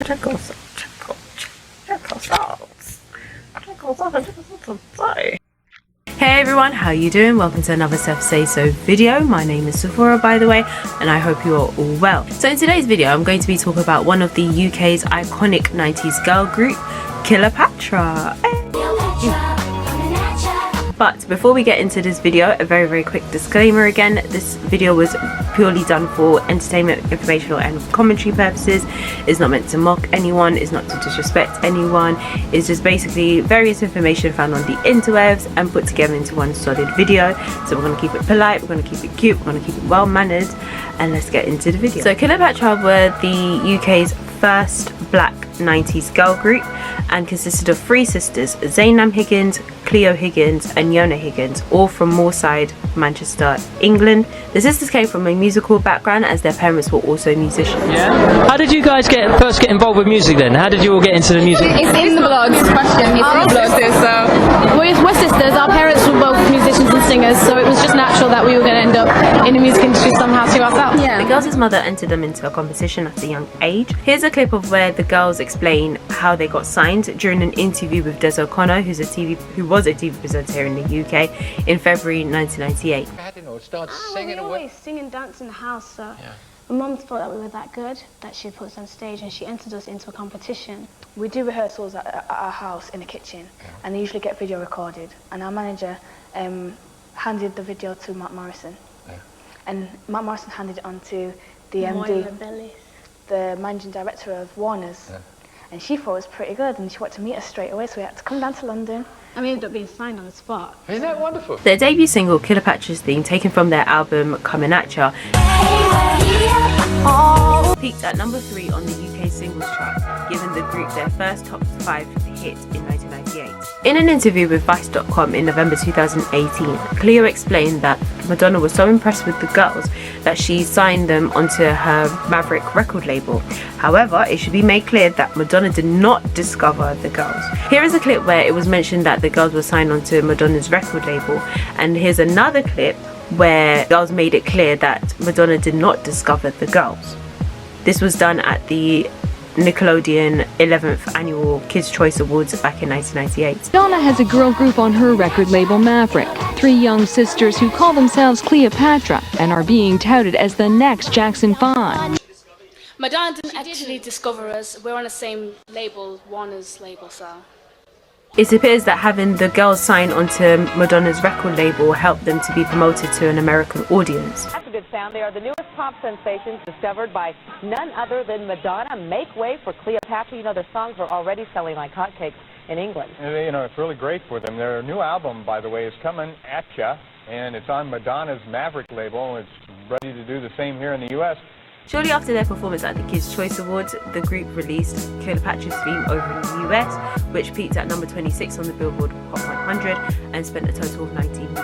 Hey everyone, how you doing? Welcome to another Seth Say So video. My name is Sephora, by the way, and I hope you are all well. So in today's video, I'm going to be talking about one of the UK's iconic 90s girl group, Cleopatra. But before we get into this video, a very quick disclaimer again. This video was purely done for entertainment, informational and commentary purposes. It's not meant to mock anyone, it's not to disrespect anyone. It's just basically various information found on the interwebs and put together into one solid video. So we're going to keep it polite, we're going to keep it cute, we're going to keep it well mannered, and let's get into the video. So Cleopatra were the UK's first black 90s girl group and consisted of three sisters, Zainab Higgins, Cleo Higgins and Yona Higgins, all from Moorside, Manchester, England. The sisters came from a musical background as their parents were also musicians. Yeah. How did you guys first get involved with music then? How did you all get into the music? It's in the blogs. We're sisters. Our parents were both musicians and singers, so it was just natural that we were going to end up in the music industry somehow to ourselves. Yeah. The girls' mother entered them into a competition at a young age. Here's a clip of where the girls explain how they got signed during an interview with Des O'Connor, who was a TV presenter here in the UK, in February 1998. We always sing and dance in the house, so my mum thought that we were that good that she put us on stage and she entered us into a competition. We do rehearsals at our house in the kitchen, and they usually get video recorded, and our manager handed the video to Mark Morrison, and Mark Morrison handed it on to the MD, the managing director of Warner's. And she thought it was pretty good, and she wanted to meet us straight away, so we had to come down to London. And we ended up being signed on the spot. Isn't that wonderful? Their debut single, Cleopatra's Theme, taken from their album Coming At Ya, peaked at number 3 on the UK singles chart, giving the group their first top 5 hit in 1998. In an interview with Vice.com in November 2018, Cleo explained that Madonna was so impressed with the girls that she signed them onto her Maverick record label. However, it should be made clear that Madonna did not discover the girls. Here is a clip where it was mentioned that the girls were signed onto Madonna's record label, and here's another clip where girls made it clear that Madonna did not discover the girls. This was done at the Nickelodeon 11th Annual Kids' Choice Awards back in 1998. Madonna has a girl group on her record label Maverick, 3 young sisters who call themselves Cleopatra and are being touted as the next Jackson 5. Madonna didn't actually discover us. We're on the same label, Warner's label, so. It appears that having the girls sign onto Madonna's record label helped them to be promoted to an American audience. That's a good sound. They are the newest pop sensations discovered by none other than Madonna. Make way for Cleopatra. You know, their songs are already selling like hotcakes in England. You know, it's really great for them. Their new album, by the way, is Coming At Ya, and it's on Madonna's Maverick label. It's ready to do the same here in the U.S. Shortly after their performance at the Kids' Choice Awards, the group released Cleopatra's Theme over in the US, which peaked at number 26 on the Billboard Hot 100 and spent a total of 19 weeks.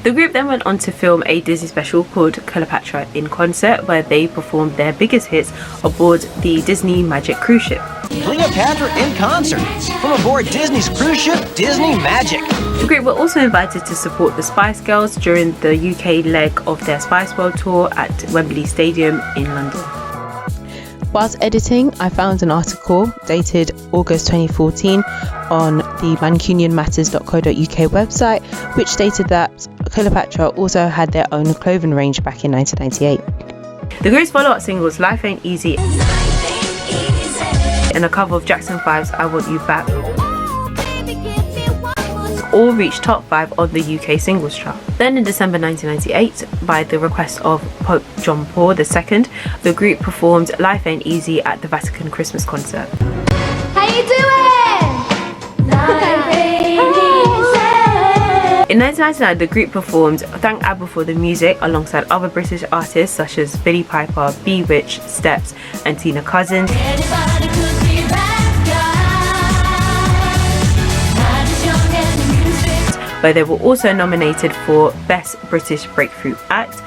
The group then went on to film a Disney special called Cleopatra in Concert, where they performed their biggest hits aboard the Disney Magic cruise ship. Cleopatra in concert from aboard Disney's cruise ship Disney Magic. The group were also invited to support the Spice Girls during the UK leg of their Spice World tour at Wembley Stadium in London. Whilst editing, I found an article dated August 2014 on the mancunianmatters.co.uk website, which stated that Cleopatra also had their own clothing range back in 1998. The group's follow-up singles Life Ain't Easy and a cover of Jackson 5's I Want You Back all reached top 5 on the UK singles chart. Then in December 1998, by the request of Pope John Paul II, the group performed Life Ain't Easy at the Vatican Christmas concert. How you doing? In 1999, the group performed Thank ABBA for the Music alongside other British artists such as Billie Piper, Bewitched, Steps and Tina Cousins. Where they were also nominated for Best British Breakthrough Act.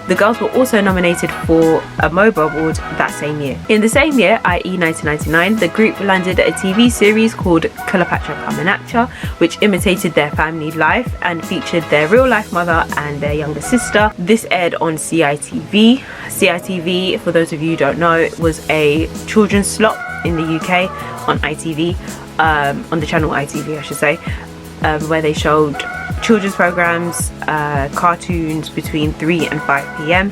The girls were also nominated for a MOBA award that same year. In the same year, i.e. 1999, the group landed a TV series called Cleopatra Coming At Ya, which imitated their family life and featured their real life mother and their younger sister. This aired on CITV. CITV, for those of you who don't know, it was a children's slot in the UK on ITV, on the channel ITV I should say, where they showed children's programs, cartoons between 3 and 5 p.m.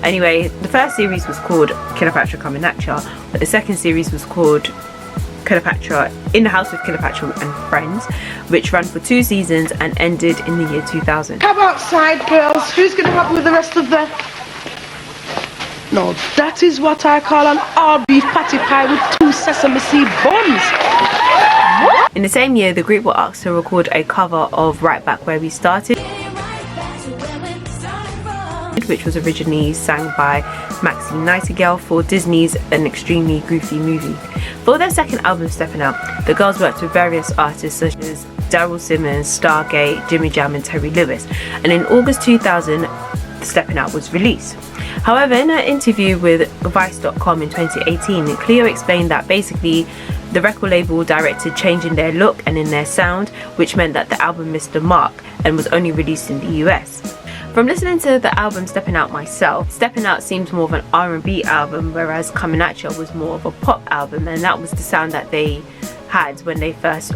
Anyway, the first series was called Cleopatra Coming At Ya, but the second series was called Cleopatra in the House with Cleopatra and Friends, which ran for 2 seasons and ended in the year 2000. Come outside, girls. Who's going to help me with the rest of the... No, that is what I call an all beef patty pie with 2 sesame seed buns. What? In the same year, the group were asked to record a cover of Right Back Where We Started, which was originally sang by Maxine Nightingale for Disney's An Extremely Goofy Movie. For their second album, Stepping Out, the girls worked with various artists such as Daryl Simmons, Stargate, Jimmy Jam and Terry Lewis, and in August 2000, Stepping Out was released. However, in an interview with Vice.com in 2018, Cleo explained that basically the record label directed change in their look and in their sound, which meant that the album missed the mark and was only released in the US. From listening to the album Stepping Out myself, Stepping Out seems more of an R&B album, whereas Coming At Ya was more of a pop album, and that was the sound that they had when they first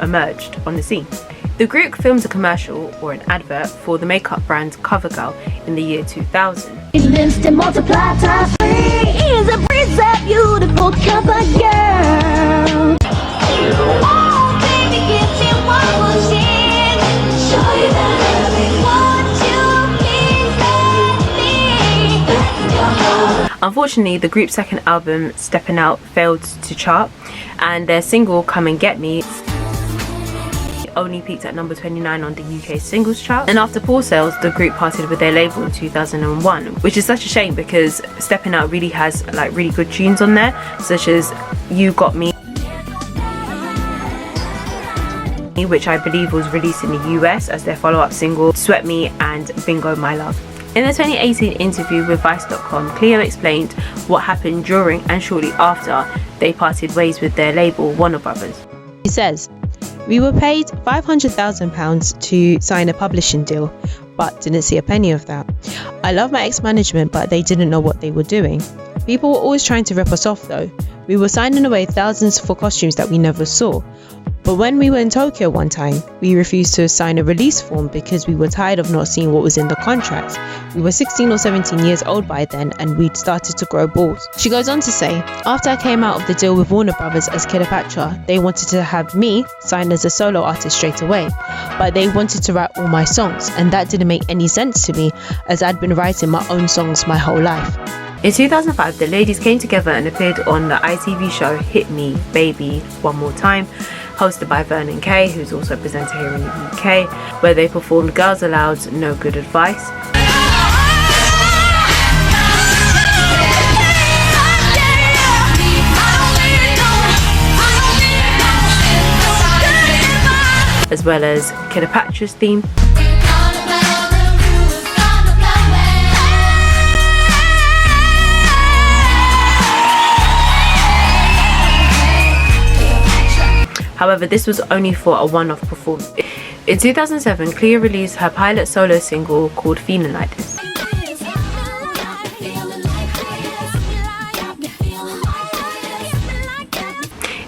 emerged on the scene. The group filmed a commercial or an advert for the makeup brand CoverGirl in the year 2000. Unfortunately, the group's second album, Stepping Out, failed to chart, and their single Come and Get Me only peaked at number 29 on the UK singles chart. And after poor sales, the group parted with their label in 2001, which is such a shame because Stepping Out really has like really good tunes on there, such as You Got Me, which I believe was released in the US as their follow-up single, Sweat Me and Bingo My Love. In the 2018 interview with Vice.com, Cleo explained what happened during and shortly after they parted ways with their label, Warner Brothers. He says, "We were paid £500,000 to sign a publishing deal, but didn't see a penny of that. I love my ex-management, but they didn't know what they were doing. People were always trying to rip us off though. We were signing away thousands for costumes that we never saw. But when we were in Tokyo one time, we refused to sign a release form because we were tired of not seeing what was in the contracts. We were 16 or 17 years old by then and we'd started to grow balls." She goes on to say, "After I came out of the deal with Warner Brothers as Cleopatra, they wanted to have me signed as a solo artist straight away. But they wanted to write all my songs, and that didn't make any sense to me as I'd been writing my own songs my whole life." In 2005, the ladies came together and appeared on the ITV show Hit Me, Baby, One More Time, hosted by Vernon Kay, who's also a presenter here in the UK, where they performed Girls Aloud's No Good Advice, as well as Cleopatra's theme, However, this was only for a one-off performance. In 2007, Cleo released her pilot solo single called Feeling Like This.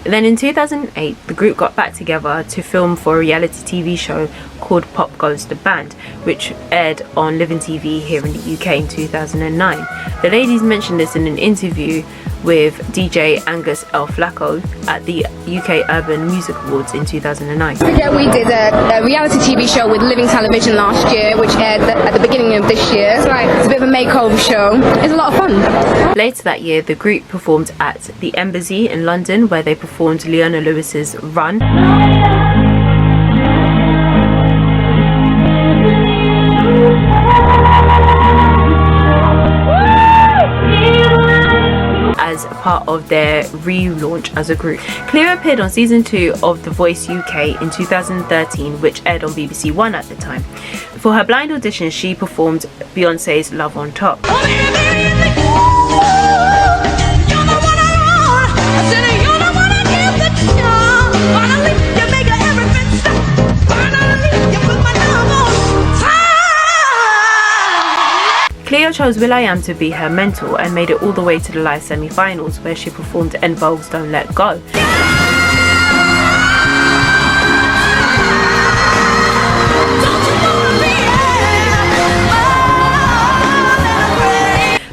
And then in 2008, the group got back together to film for a reality TV show called Pop Goes the Band, which aired on Living TV here in the UK in 2009. The ladies mentioned this in an interview with DJ Angus L. Flacco at the UK Urban Music Awards in 2009. Yeah, we did a reality TV show with Living Television last year, which aired at the beginning of this year. It's a bit of a makeover show. It's a lot of fun. Later that year, the group performed at the Embassy in London, where they performed Leona Lewis's Run. As part of their relaunch as a group. Cleo appeared on season 2 of The Voice UK in 2013, which aired on BBC One at the time. For her blind audition, she performed Beyonce's Love on Top. Cleo Cleo chose will.i.am to be her mentor and made it all the way to the live semi-finals, where she performed En Vogue's Don't Let Go.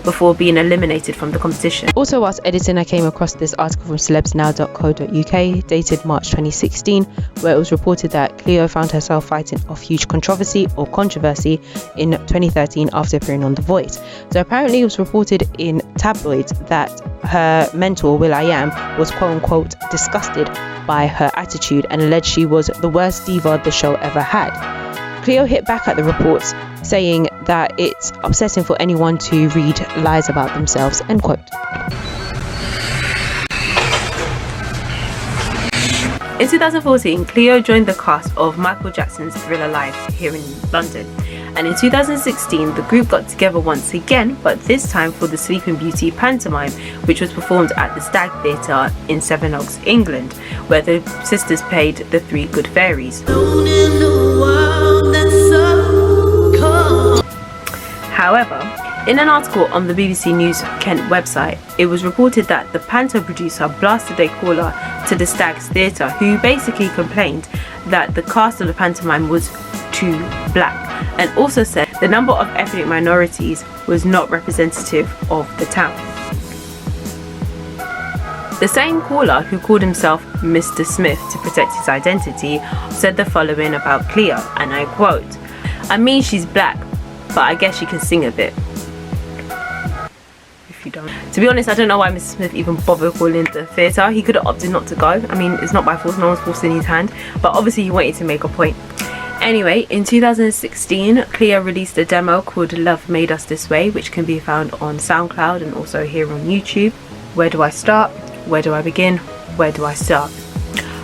Before being eliminated from the competition. Also, whilst editing, I came across this article from celebsnow.co.uk dated March 2016, where it was reported that Cleo found herself fighting off huge controversy in 2013 after appearing on The Voice. So apparently it was reported in tabloids that her mentor will.i.am was quote-unquote disgusted by her attitude and alleged she was the worst diva the show ever had. Cleo hit back at the reports, saying that it's upsetting for anyone to read lies about themselves, end quote. In 2014, Cleo joined the cast of Michael Jackson's Thriller Live here in London. And in 2016, the group got together once again, but this time for the Sleeping Beauty pantomime, which was performed at the Stag Theatre in Sevenoaks, England, where the sisters played the three good fairies. However, in an article on the BBC News Kent website, it was reported that the panto producer blasted a caller to the Stag's Theatre, who basically complained that the cast of the pantomime was too black, and also said the number of ethnic minorities was not representative of the town. The same caller, who called himself Mr. Smith to protect his identity, said the following about Cleo, and I quote, "I mean, she's black, but I guess she can sing a bit." If you don't. To be honest, I don't know why Mr. Smith even bothered calling the theatre. He could have opted not to go. I mean, it's not by force, no one's forcing his hand, but obviously he wanted to make a point. Anyway, in 2016, Cleo released a demo called Love Made Us This Way, which can be found on SoundCloud and also here on YouTube. Where do I start? Where do I begin? Where do I start?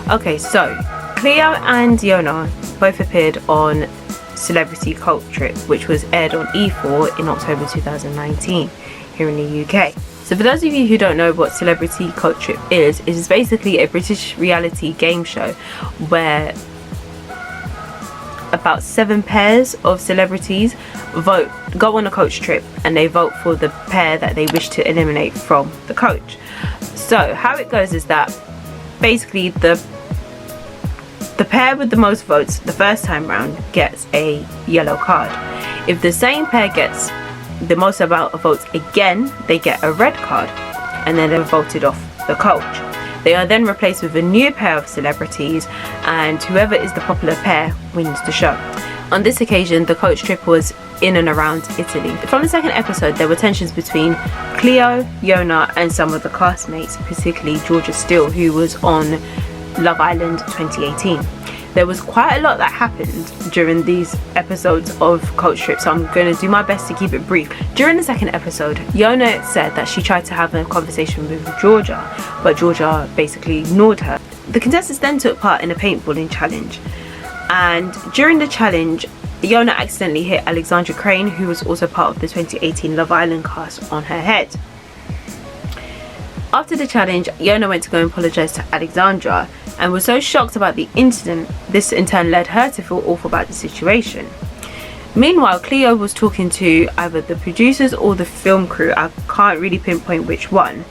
Okay, so Cleo and Yona both appeared on Celebrity Cult Trip, which was aired on E4 in October 2019 here in the UK. So for those of you who don't know what Celebrity Cult Trip is, it is basically a British reality game show where about 7 pairs of celebrities go on a coach trip, and they vote for the pair that they wish to eliminate from the coach. So how it goes is that basically the pair with the most votes the first time round gets a yellow card. If the same pair gets the most amount of votes again, they get a red card, and then they're voted off the coach. They are then replaced with a new pair of celebrities, and whoever is the popular pair wins the show. On this occasion, the coach trip was in and around Italy. From the second episode, there were tensions between Cleo, Yona, and some of the castmates, particularly Georgia Steele, who was on Love Island 2018. There was quite a lot that happened during these episodes of Coach Trip, so I'm going to do my best to keep it brief. During the second episode, Yona said that she tried to have a conversation with Georgia, but Georgia basically ignored her. The contestants then took part in a paintballing challenge, and during the challenge, Yona accidentally hit Alexandra Crane, who was also part of the 2018 Love Island cast, on her head. After the challenge, Yona went to go and apologise to Alexandra, and was so shocked about the incident, this in turn led her to feel awful about the situation. Meanwhile, Cleo was talking to either the producers or the film crew, I can't really pinpoint which one,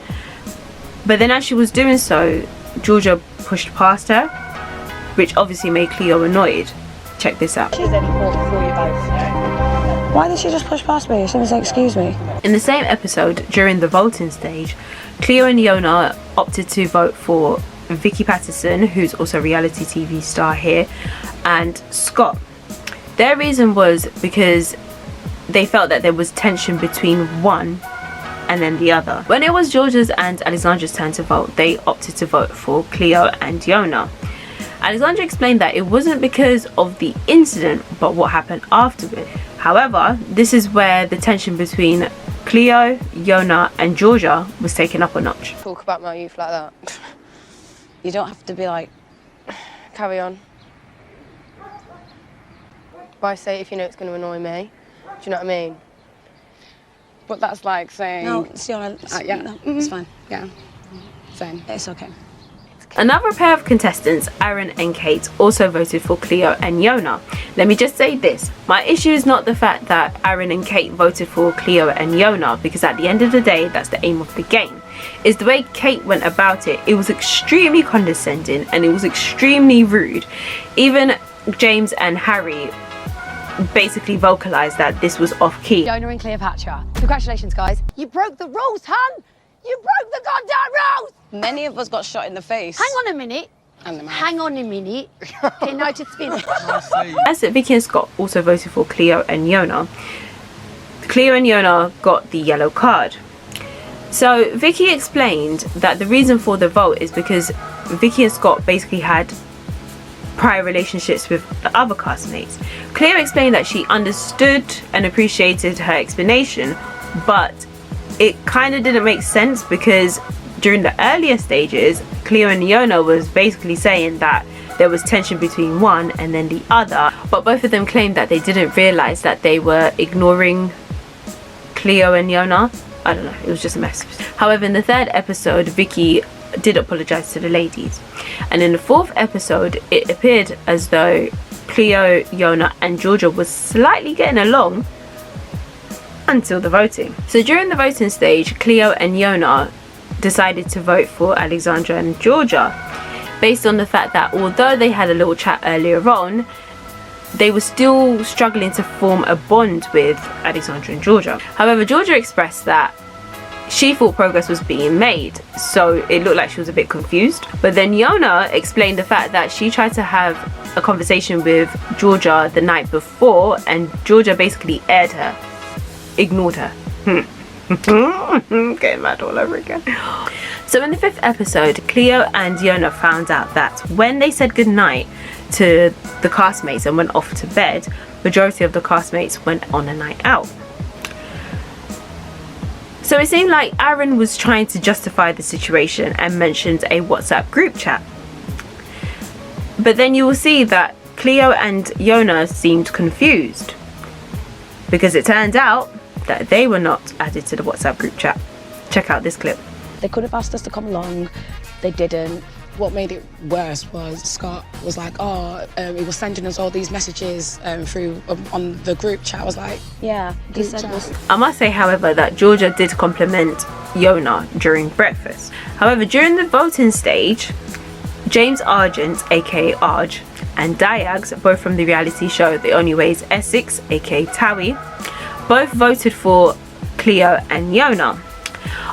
but then as she was doing so, Georgia pushed past her, which obviously made Cleo annoyed. Check this out. Why did she just push past me? She didn't say excuse me. In the same episode, during the voting stage, Cleo and Yona opted to vote for Vicky Patterson, who's also a reality TV star here, and Scott. Their reason was because they felt that there was tension between one and then the other. When it was Georgia's and Alexandra's turn to vote, they opted to vote for Cleo and Yona. Alexandra explained that it wasn't because of the incident, but what happened afterward. However, this is where the tension between Cleo, Yona and Georgia was taken up a notch. Talk about my youth like that. You don't have to be like... Carry on. Why say it if you know it's going to annoy me? Do you know what I mean? But that's like saying... No, see, yeah, no, it's fine. Yeah, same. It's okay. Another pair of contestants, Aaron and Kate, also voted for Cleo and Yona. Let me just say this, my issue is not the fact that Aaron and Kate voted for Cleo and Yona, because at the end of the day, that's the aim of the game. It's the way Kate went about it. It was extremely condescending and it was extremely rude. Even James and Harry basically vocalized that this was off key. Yona and Cleopatra. Congratulations, guys. You broke the rules, hun! You broke the goddamn rules! Many of us got shot in the face. Hang on a minute. Hang on a minute. Okay, now to spin. As Vicky and Scott also voted for Cleo and Yona, Cleo and Yona got the yellow card. So Vicky explained that the reason for the vote is because Vicky and Scott basically had prior relationships with the other castmates. Cleo explained that she understood and appreciated her explanation, but it kind of didn't make sense because during the earlier stages, Cleo and Yona was basically saying that there was tension between one and then the other, but both of them claimed that they didn't realize that they were ignoring Cleo and Yona. I don't know, it was just a mess. However, in the third episode, Vicky did apologize to the ladies, and in the fourth episode it appeared as though Cleo, Yona and Georgia was slightly getting along until the voting. So during the voting stage, Cleo and Yona decided to vote for Alexandra and Georgia, based on the fact that although they had a little chat earlier on, they were still struggling to form a bond with Alexandra and Georgia. However, Georgia expressed that she thought progress was being made, so it looked like she was a bit confused. But then Yona explained the fact that she tried to have a conversation with Georgia the night before, and Georgia basically aired her, ignored her. Getting mad all over again. So in the fifth episode, Cleo and Yona found out that when they said goodnight to the castmates and went off to bed, majority of the castmates went on a night out. So it seemed like Aaron was trying to justify the situation and mentioned a WhatsApp group chat. But then you will see that Cleo and Yona seemed confused, because it turned out that they were not added to the WhatsApp group chat. Check out this clip. They could have asked us to come along. They didn't. What made it worse was Scott was like, he was sending us all these messages through on the group chat. I was like, yeah, he said this. I must say, however, that Georgia did compliment Yona during breakfast. However, during the voting stage, James Argent, aka Arj, and Diags, both from the reality show The Only Way is Essex, aka Towie, both voted for Cleo and Yona.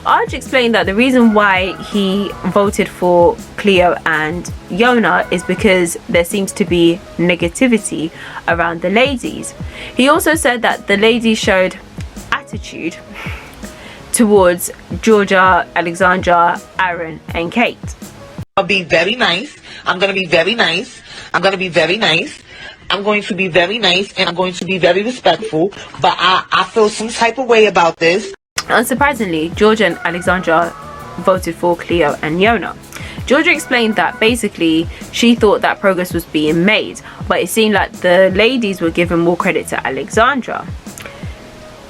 Arj explained that the reason why he voted for Cleo and Yona is because there seems to be negativity around the ladies. He also said that the ladies showed attitude towards Georgia, Alexandra, Aaron and Kate. I'll be very nice. I'm going to be very nice. I'm going to be very nice. I'm going to be very nice and I'm going to be very respectful. But I feel some type of way about this. Unsurprisingly, Georgia and Alexandra voted for Cleo and Yona. Georgia explained that basically she thought that progress was being made, but it seemed like the ladies were giving more credit to Alexandra.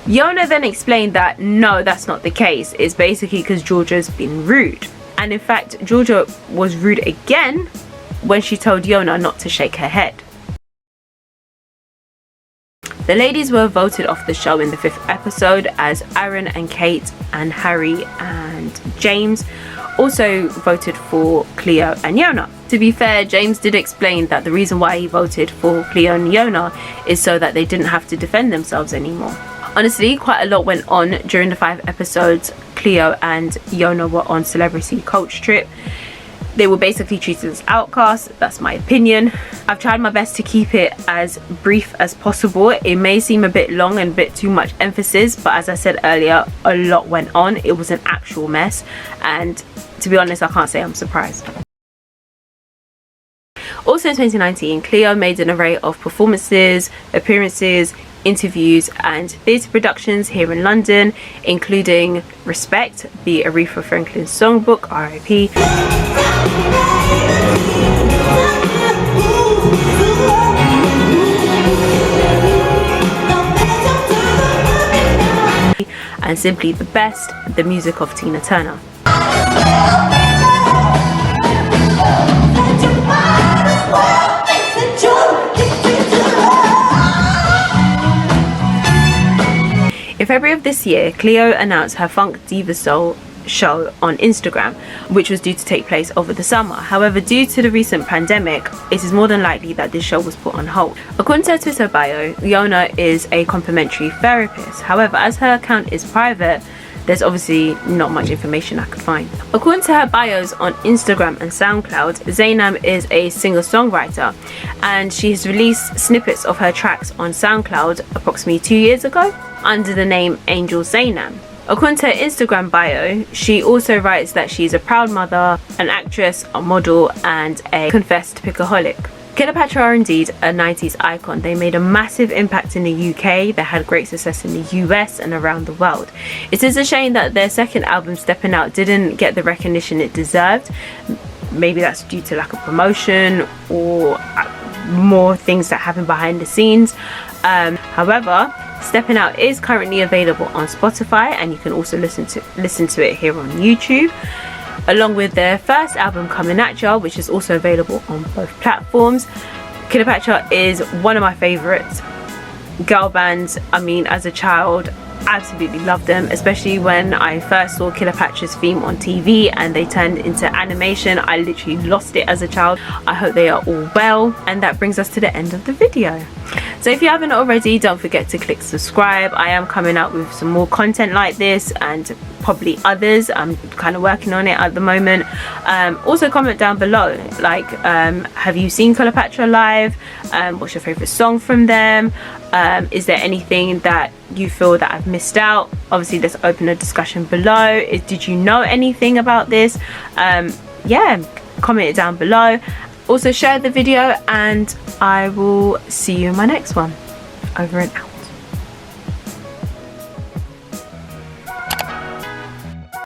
Yona then explained that no, that's not the case. It's basically because Georgia's been rude. And in fact, Georgia was rude again when she told Yona not to shake her head. The ladies were voted off the show in the fifth episode, as Aaron and Kate and Harry and James also voted for Cleo and Yona. To be fair, James did explain that the reason why he voted for Cleo and Yona is so that they didn't have to defend themselves anymore. Honestly, quite a lot went on during the 5 episodes. Cleo and Yona were on celebrity coach trip. They were basically treated as outcasts. That's my opinion. I've tried my best to keep it as brief as possible. It may seem a bit long and a bit too much emphasis, but as I said earlier, a lot went on. It was an actual mess, and to be honest, I can't say I'm surprised. Also in 2019, Cleo made an array of performances, appearances, interviews and theatre productions here in London, including Respect, the Aretha Franklin songbook, RIP, and Simply the Best, the music of Tina Turner. February of this year, Cleo announced her Funk Diva Soul show on Instagram, which was due to take place over the summer. However, due to the recent pandemic, it is more than likely that this show was put on hold. According to her Twitter bio, Leona is a complimentary therapist. However, as her account is private, there's obviously not much information I could find. According to her bios on Instagram and SoundCloud, Zainam is a singer-songwriter, and she has released snippets of her tracks on SoundCloud approximately 2 years ago under the name Angel Zainam. According to her Instagram bio, she also writes that she's a proud mother, an actress, a model, and a confessed pickaholic. Cleopatra are indeed a 90s icon. They made a massive impact in the UK, they had great success in the US and around the world. It is a shame that their second album, Stepping Out, didn't get the recognition it deserved. Maybe that's due to lack of promotion or more things that happen behind the scenes. However, Stepping Out is currently available on Spotify, and you can also listen to it here on YouTube, along with their first album Coming At Ya, which is also available on both platforms. Cleopatra is one of my favourites girl bands. I mean, as a child, absolutely loved them, especially when I first saw Cleopatra's theme on TV and they turned into animation. I literally lost it as a child. I hope they are all well, and that brings us to the end of the video. So if you haven't already, don't forget to click subscribe. I am coming out with some more content like this and probably others. I'm kind of working on it at the moment. Also comment down below, like, have you seen Cleopatra live? What's your favorite song from them? Is there anything that you feel that I've missed out? Obviously, let's open a discussion below. Did you know anything about this? Yeah, comment it down below. Also share the video, and I will see you in my next one. Over and out.